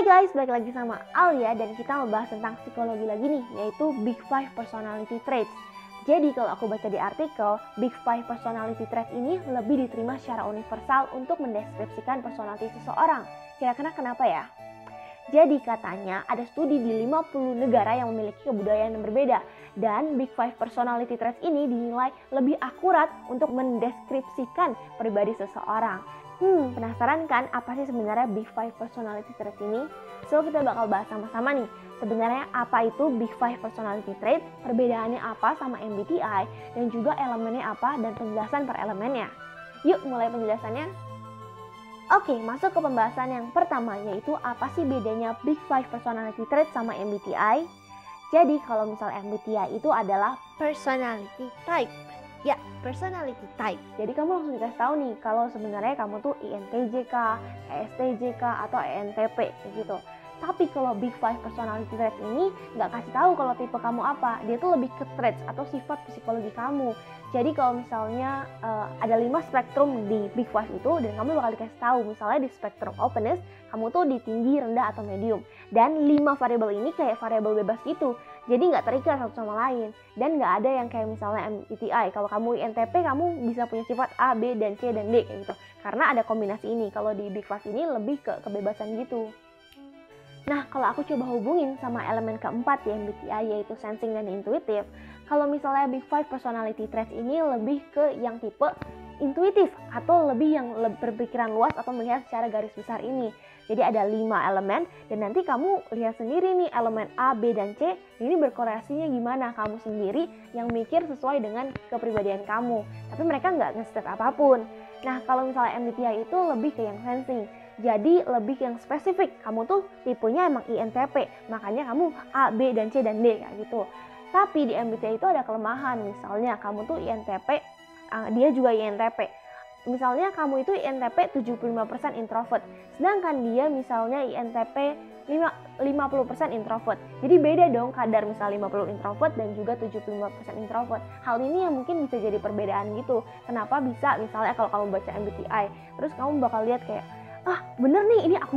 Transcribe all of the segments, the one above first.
guys, balik lagi sama Alia dan kita membahas tentang psikologi lagi nih, yaitu Big Five Personality Traits. Jadi kalau aku baca di artikel, Big Five Personality Traits ini lebih diterima secara universal untuk mendeskripsikan personality seseorang. Kira-kira kenapa ya? Jadi katanya ada studi di 50 negara yang memiliki kebudayaan yang berbeda. Dan Big Five Personality Traits ini dinilai lebih akurat untuk mendeskripsikan pribadi seseorang. Penasaran kan apa sih sebenarnya Big Five Personality Traits ini? So kita bakal bahas sama-sama nih. Sebenarnya apa itu Big Five Personality Traits, perbedaannya apa sama MBTI, dan juga elemennya apa dan penjelasan per elemennya. Yuk mulai penjelasannya. Oke, masuk ke pembahasan yang pertama, yaitu apa sih bedanya Big Five Personality Traits sama MBTI? Jadi kalau misal MBTI itu adalah personality type. Ya, personality type. Jadi kamu langsung dikasih tahu nih kalau sebenarnya kamu tuh INTJ kah, ESTJ kah, atau ENTP gitu. Tapi kalau Big Five Personality Traits ini nggak kasih tahu kalau tipe kamu apa. Dia tuh lebih ke traits atau sifat psikologi kamu. Jadi kalau misalnya ada 5 spektrum di Big Five itu dan kamu bakal dikasih tahu misalnya di spektrum openness kamu tuh di tinggi, rendah, atau medium. Dan 5 variabel ini kayak variabel bebas gitu. Jadi nggak terikat satu sama lain. Dan nggak ada yang kayak misalnya MBTI. Kalau kamu INTP kamu bisa punya sifat A, B, dan C, dan D kayak gitu. Karena ada kombinasi ini. Kalau di Big Five ini lebih ke kebebasan gitu. Nah, kalau aku coba hubungin sama elemen keempat di MBTI yaitu sensing dan intuitif, kalau misalnya Big Five Personality Traits ini lebih ke yang tipe intuitif atau lebih yang berpikiran luas atau melihat secara garis besar ini. Jadi ada 5 elemen dan nanti kamu lihat sendiri nih elemen A, B, dan C ini berkorelasinya gimana kamu sendiri yang mikir sesuai dengan kepribadian kamu. Tapi mereka nggak nge-state apapun. Nah, kalau misalnya MBTI itu lebih ke yang sensing. Jadi lebih yang spesifik, kamu tuh tipenya emang INTP, makanya kamu A, B, dan C, dan D kayak gitu. Tapi di MBTI itu ada kelemahan, misalnya kamu tuh INTP, dia juga INTP. Misalnya kamu itu INTP 75% introvert, sedangkan dia misalnya INTP 50% introvert. Jadi beda dong kadar misalnya 50 introvert dan juga 75% introvert. Hal ini yang mungkin bisa jadi perbedaan gitu. Kenapa bisa misalnya kalau kamu baca MBTI, terus kamu bakal lihat kayak bener nih ini aku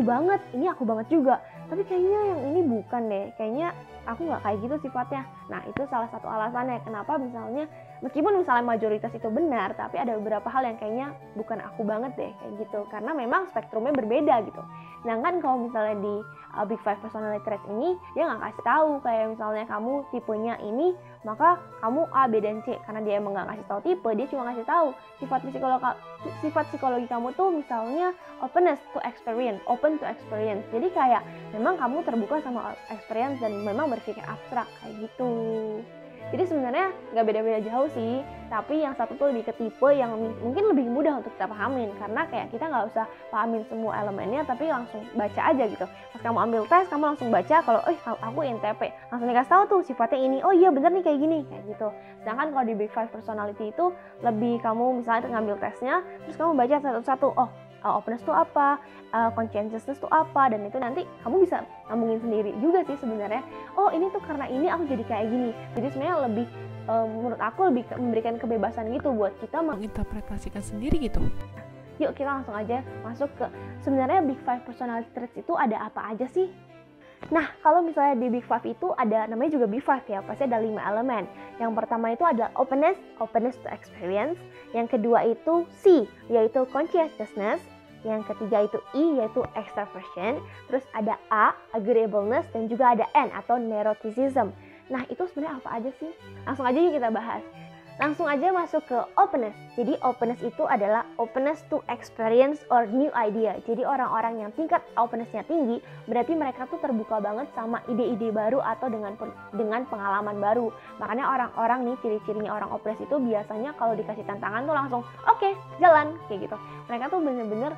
banget juga, tapi kayaknya yang ini bukan deh, kayaknya aku nggak kayak gitu sifatnya. Nah itu salah satu alasannya kenapa misalnya meskipun misalnya mayoritas itu benar, tapi ada beberapa hal yang kayaknya bukan aku banget deh kayak gitu, karena memang spektrumnya berbeda gitu. Nah kan kalau misalnya di Big Five Personality Traits ini dia nggak kasih tahu kayak misalnya kamu tipenya ini maka kamu A, B, dan C, karena dia emang nggak kasih tahu tipe, dia cuma kasih tahu sifat psikologi kamu tuh misalnya openness to experience, open to experience. Jadi kayak memang kamu terbuka sama experience dan memang berpikir abstrak kayak gitu. Jadi sebenarnya nggak beda-beda jauh sih, tapi yang satu tuh lebih ke tipe yang mungkin lebih mudah untuk kita pahamin, karena kayak kita nggak usah pahamin semua elemennya, tapi langsung baca aja gitu. Pas kamu ambil tes, kamu langsung baca kalau aku INTP, langsung dikasih tahu tuh sifatnya ini, oh iya bener nih kayak gini, kayak gitu. Sedangkan kalau di Big Five Personality itu lebih kamu misalnya ngambil tesnya, terus kamu baca satu-satu, openness tuh apa, conscientiousness tuh apa, dan itu nanti kamu bisa ngomongin sendiri juga sih sebenarnya. Oh ini tuh karena ini aku jadi kayak gini. Jadi sebenarnya lebih menurut aku lebih memberikan kebebasan gitu buat kita menginterpretasikan sendiri gitu. Yuk kita langsung aja masuk ke sebenarnya Big Five Personality Traits itu ada apa aja sih? Nah, kalau misalnya di Big Five itu ada namanya juga Big Five ya, pasti ada 5 elemen. Yang pertama itu ada openness to experience. Yang kedua itu C, yaitu conscientiousness. Yang ketiga itu I, yaitu extraversion. Terus ada A, agreeableness, dan juga ada N atau neuroticism. Nah, itu sebenarnya apa aja sih? Langsung aja yuk kita bahas. Langsung aja masuk ke openness. Jadi openness itu adalah openness to experience or new idea. Jadi orang-orang yang tingkat openness-nya tinggi, berarti mereka tuh terbuka banget sama ide-ide baru atau dengan pengalaman baru. Makanya orang-orang nih ciri-cirinya orang openness itu biasanya kalau dikasih tantangan tuh langsung oke, jalan kayak gitu. Mereka tuh bener-bener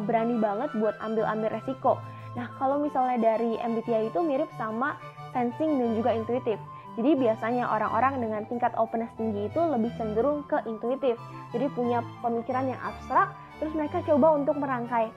berani banget buat ambil resiko. Nah, kalau misalnya dari MBTI itu mirip sama sensing dan juga intuitif. Jadi biasanya orang-orang dengan tingkat openness tinggi itu lebih cenderung ke intuitif. Jadi punya pemikiran yang abstrak, terus mereka coba untuk merangkai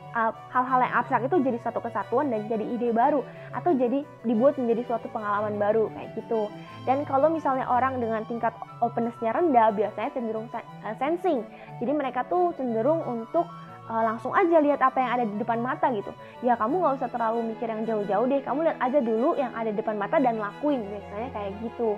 hal-hal yang abstrak itu jadi satu kesatuan dan jadi ide baru, atau jadi dibuat menjadi suatu pengalaman baru kayak gitu. Dan kalau misalnya orang dengan tingkat openness-nya rendah biasanya cenderung sensing. Jadi mereka tuh cenderung untuk langsung aja lihat apa yang ada di depan mata gitu. Ya kamu nggak usah terlalu mikir yang jauh-jauh deh, kamu lihat aja dulu yang ada di depan mata dan lakuin, biasanya kayak gitu.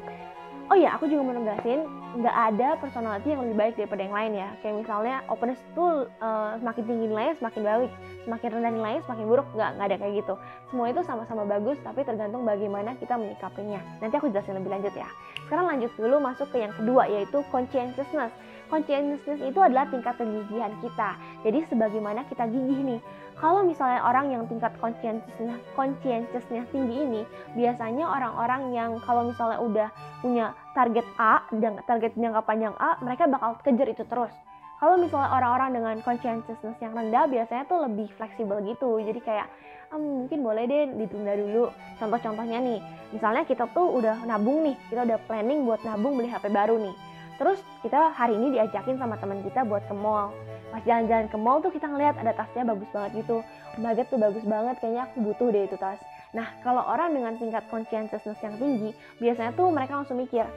Oh iya, aku juga mau negasin, nggak ada personality yang lebih baik daripada yang lain ya. Kayak misalnya openness tuh semakin tinggi nilainya semakin baik, semakin rendah nilainya semakin buruk, nggak ada kayak gitu. Semua itu sama-sama bagus, tapi tergantung bagaimana kita menyikapinya. Nanti aku jelasin lebih lanjut ya. Sekarang lanjut dulu masuk ke yang kedua, yaitu conscientiousness. Conscientiousness itu adalah tingkat kegigihan kita. Jadi sebagaimana kita gigih nih. Kalau misalnya orang yang tingkat conscientiousness tinggi ini, biasanya orang-orang yang kalau misalnya udah punya target A dan target jangka panjang A, mereka bakal kejar itu terus. Kalau misalnya orang-orang dengan conscientiousness yang rendah, biasanya tuh lebih fleksibel gitu. Jadi kayak mungkin boleh deh ditunda dulu. Contoh-contohnya nih, misalnya kita tuh udah nabung nih, kita udah planning buat nabung beli HP baru nih. Terus kita hari ini diajakin sama teman kita buat ke mall. Pas jalan-jalan ke mall tuh kita ngeliat ada tasnya bagus banget gitu. Oh my god tuh bagus banget, kayaknya aku butuh deh itu tas. Nah kalau orang dengan tingkat conscientiousness yang tinggi, biasanya tuh mereka langsung mikir,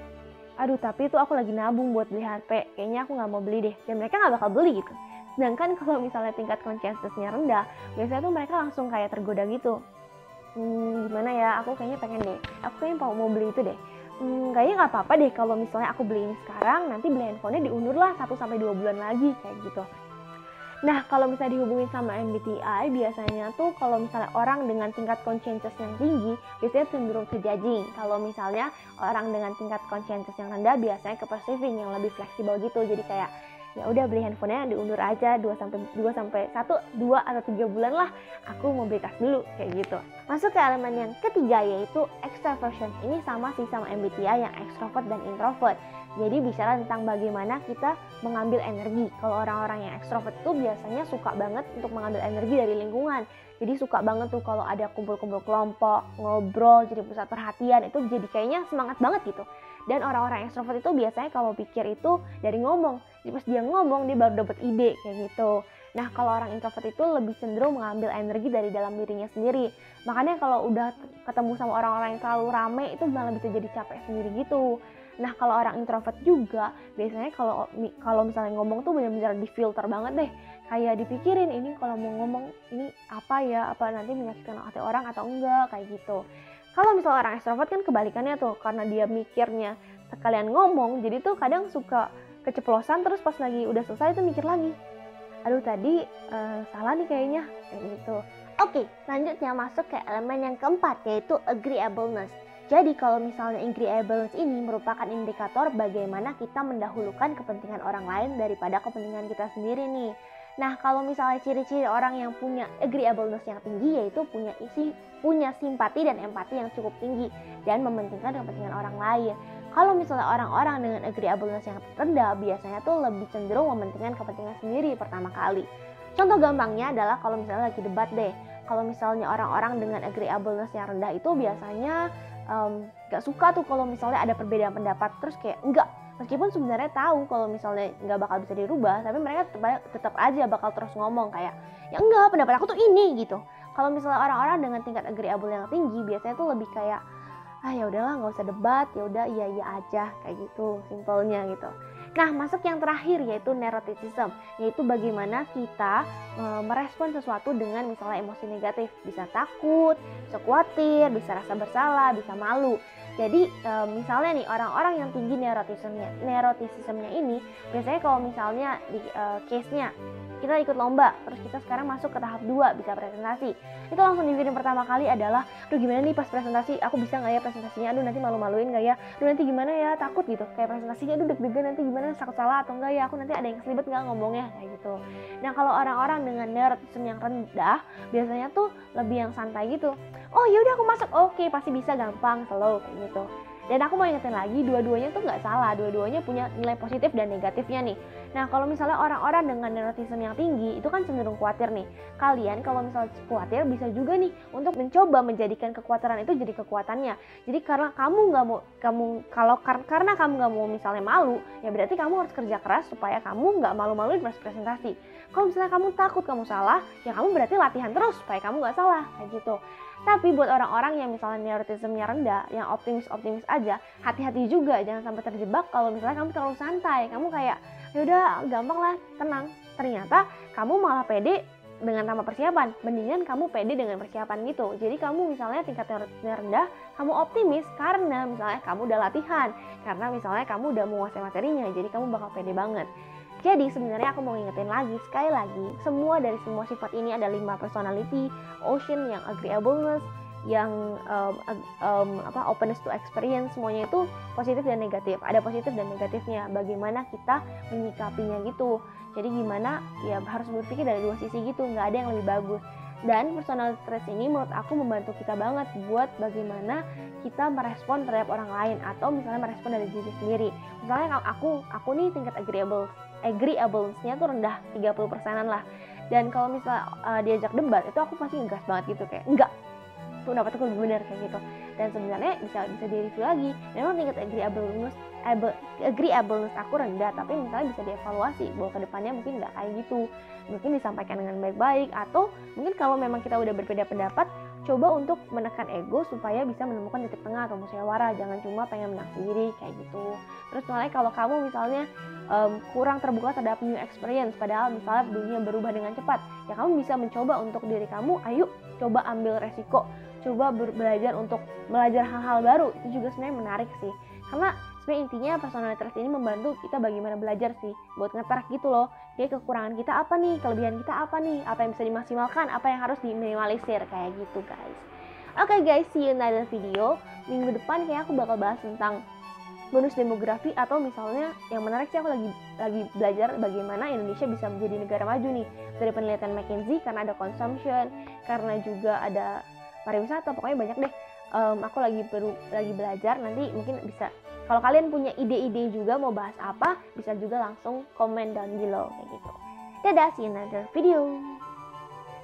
aduh tapi itu aku lagi nabung buat beli HP, kayaknya aku gak mau beli deh. Dan mereka gak bakal beli gitu. Sedangkan kalau misalnya tingkat conscientiousnya rendah, biasanya tuh mereka langsung kayak tergoda gitu. Gimana ya, aku kayaknya pengen deh, aku kayaknya mau beli itu deh. Kayaknya nggak apa-apa deh kalau misalnya aku beli ini sekarang, nanti beli handphonenya diundur lah 1-2 bulan lagi kayak gitu. Nah kalau misalnya dihubungin sama MBTI, biasanya tuh kalau misalnya orang dengan tingkat conscientious yang tinggi, biasanya cenderung ke judging. Kalau misalnya orang dengan tingkat conscientious yang rendah, biasanya ke perceiving yang lebih fleksibel gitu. Jadi kayak ya udah beli handphonenya diundur aja 2 sampai 2 atau 3 bulan lah, aku mau beli tas dulu kayak gitu. Masuk ke elemen yang ketiga, yaitu extraversion. Ini sama sih sama MBTI yang extrovert dan introvert. Jadi bicara tentang bagaimana kita mengambil energi. Kalau orang-orang yang extrovert itu biasanya suka banget untuk mengambil energi dari lingkungan. Jadi suka banget tuh kalau ada kumpul-kumpul kelompok, ngobrol, jadi pusat perhatian, itu jadi kayaknya semangat banget gitu. Dan orang-orang extrovert itu biasanya kalau pikir itu dari ngomong. Jadi pas dia ngomong, dia baru dapat ide kayak gitu. Nah kalau orang introvert itu lebih cenderung mengambil energi dari dalam dirinya sendiri. Makanya kalau udah ketemu sama orang-orang yang terlalu rame, itu malah bisa jadi capek sendiri gitu. Nah kalau orang introvert juga biasanya kalau misalnya ngomong tuh benar-benar difilter banget deh. Kayak dipikirin ini kalau mau ngomong ini apa ya, apa nanti menyakitkan hati orang atau enggak kayak gitu. Kalau misalnya orang extrovert kan kebalikannya tuh, karena dia mikirnya sekalian ngomong, jadi tuh kadang suka keceplosan, terus pas lagi udah selesai tuh mikir lagi. Aduh tadi salah nih kayaknya kayak gitu. Oke, selanjutnya masuk ke elemen yang keempat, yaitu agreeableness. Jadi kalau misalnya agreeableness ini merupakan indikator bagaimana kita mendahulukan kepentingan orang lain daripada kepentingan kita sendiri nih. Nah kalau misalnya ciri-ciri orang yang punya agreeableness yang tinggi, yaitu punya simpati dan empati yang cukup tinggi dan mementingkan kepentingan orang lain. Kalau misalnya orang-orang dengan agreeableness yang rendah, biasanya tuh lebih cenderung mementingkan kepentingan sendiri pertama kali. Contoh gampangnya adalah kalau misalnya lagi debat deh. Kalau misalnya orang-orang dengan agreeableness yang rendah itu biasanya gak suka tuh kalau misalnya ada perbedaan pendapat, terus kayak enggak. Meskipun sebenarnya tahu kalau misalnya nggak bakal bisa dirubah, tapi mereka tetap aja bakal terus ngomong kayak, ya enggak, pendapat aku tuh ini gitu. Kalau misalnya orang-orang dengan tingkat agreeable yang tinggi, biasanya tuh lebih kayak, ya udahlah nggak usah debat, ya udah iya aja kayak gitu, simpelnya gitu. Nah masuk yang terakhir, yaitu neuroticism, yaitu bagaimana kita merespon sesuatu dengan misalnya emosi negatif, bisa takut, bisa khawatir, bisa rasa bersalah, bisa malu. Jadi misalnya nih orang-orang yang tinggi neuroticismnya ini, biasanya kalau misalnya di case-nya kita ikut lomba, terus kita sekarang masuk ke tahap 2, bisa presentasi. Itu langsung dipikirin pertama kali adalah, aduh gimana nih pas presentasi, aku bisa gak ya presentasinya, aduh nanti malu-maluin gak ya, aduh nanti gimana ya, takut gitu, kayak presentasinya aduh deg-degan nanti gimana, takut salah atau enggak ya, aku nanti ada yang selibet gak ngomongnya, kayak gitu. Nah kalau orang-orang dengan neuroticism yang rendah, biasanya tuh lebih yang santai gitu. Oh yaudah aku masuk, oke pasti bisa, gampang, slow kayak gitu. Dan aku mau ingetin lagi, dua-duanya tuh nggak salah, dua-duanya punya nilai positif dan negatifnya nih. Nah kalau misalnya orang-orang dengan neuroticism yang tinggi itu kan cenderung khawatir nih. Kalian kalau misalnya khawatir bisa juga nih untuk mencoba menjadikan kekhawatiran itu jadi kekuatannya. Jadi karena kamu nggak mau, karena kamu nggak mau misalnya malu, ya berarti kamu harus kerja keras supaya kamu nggak malu-maluin pas presentasi. Kalau misalnya kamu takut kamu salah, ya kamu berarti latihan terus supaya kamu nggak salah kayak gitu. Tapi buat orang-orang yang misalnya neuroticismnya rendah, yang optimis aja, hati-hati juga, jangan sampai terjebak kalau misalnya kamu terlalu santai. Kamu kayak, ya udah gampang lah, tenang. Ternyata kamu malah pede dengan tanpa persiapan, mendingan kamu pede dengan persiapan gitu. Jadi kamu misalnya tingkat teorinya rendah, kamu optimis karena misalnya kamu udah latihan, karena misalnya kamu udah menguasai materinya, jadi kamu bakal pede banget. Jadi sebenarnya aku mau ngingetin lagi, sekali lagi, semua dari semua sifat ini ada 5 personality, Ocean yang agreeableness, yang openness to experience, semuanya itu positif dan negatif. Ada positif dan negatifnya, bagaimana kita menyikapinya gitu. Jadi gimana, ya harus berpikir dari dua sisi gitu, nggak ada yang lebih bagus. Dan personality traits ini menurut aku membantu kita banget buat bagaimana kita merespon terhadap orang lain, atau misalnya merespon dari diri sendiri. Misalnya aku nih tingkat agreeableness-nya tuh rendah, 30%-an lah. Dan kalau misalnya diajak debat, itu aku pasti ngegas banget gitu, kayak enggak, pendapatku lebih benar kayak gitu. Dan sebenarnya bisa direview lagi, memang tingkat agreeableness aku rendah, tapi misalnya bisa dievaluasi bahwa kedepannya mungkin nggak kayak gitu, mungkin disampaikan dengan baik-baik, atau mungkin kalau memang kita udah berbeda pendapat, coba untuk menekan ego supaya bisa menemukan titik tengah atau musyawarah, jangan cuma pengen menang sendiri kayak gitu. Terus misalnya kalau kamu misalnya kurang terbuka terhadap new experience, padahal misalnya dunia berubah dengan cepat, ya kamu bisa mencoba untuk diri kamu, ayo coba ambil resiko, coba belajar untuk belajar hal-hal baru. Itu juga sebenarnya menarik sih, karena sebenarnya intinya personality traits ini membantu kita bagaimana belajar sih, buat ngetrack gitu loh, kayak kekurangan kita apa nih, kelebihan kita apa nih, apa yang bisa dimaksimalkan, apa yang harus diminimalisir, kayak gitu guys. Oke guys, see you in another video. Minggu depan kayak aku bakal bahas tentang bonus demografi, atau misalnya yang menarik sih, aku lagi belajar bagaimana Indonesia bisa menjadi negara maju nih, dari penelitian McKinsey, karena ada consumption, karena juga ada pariwisata, pokoknya banyak deh. Aku lagi belajar, nanti mungkin bisa, kalau kalian punya ide-ide juga mau bahas apa, bisa juga langsung komen down below kayak gitu. Dadah, see you in another video.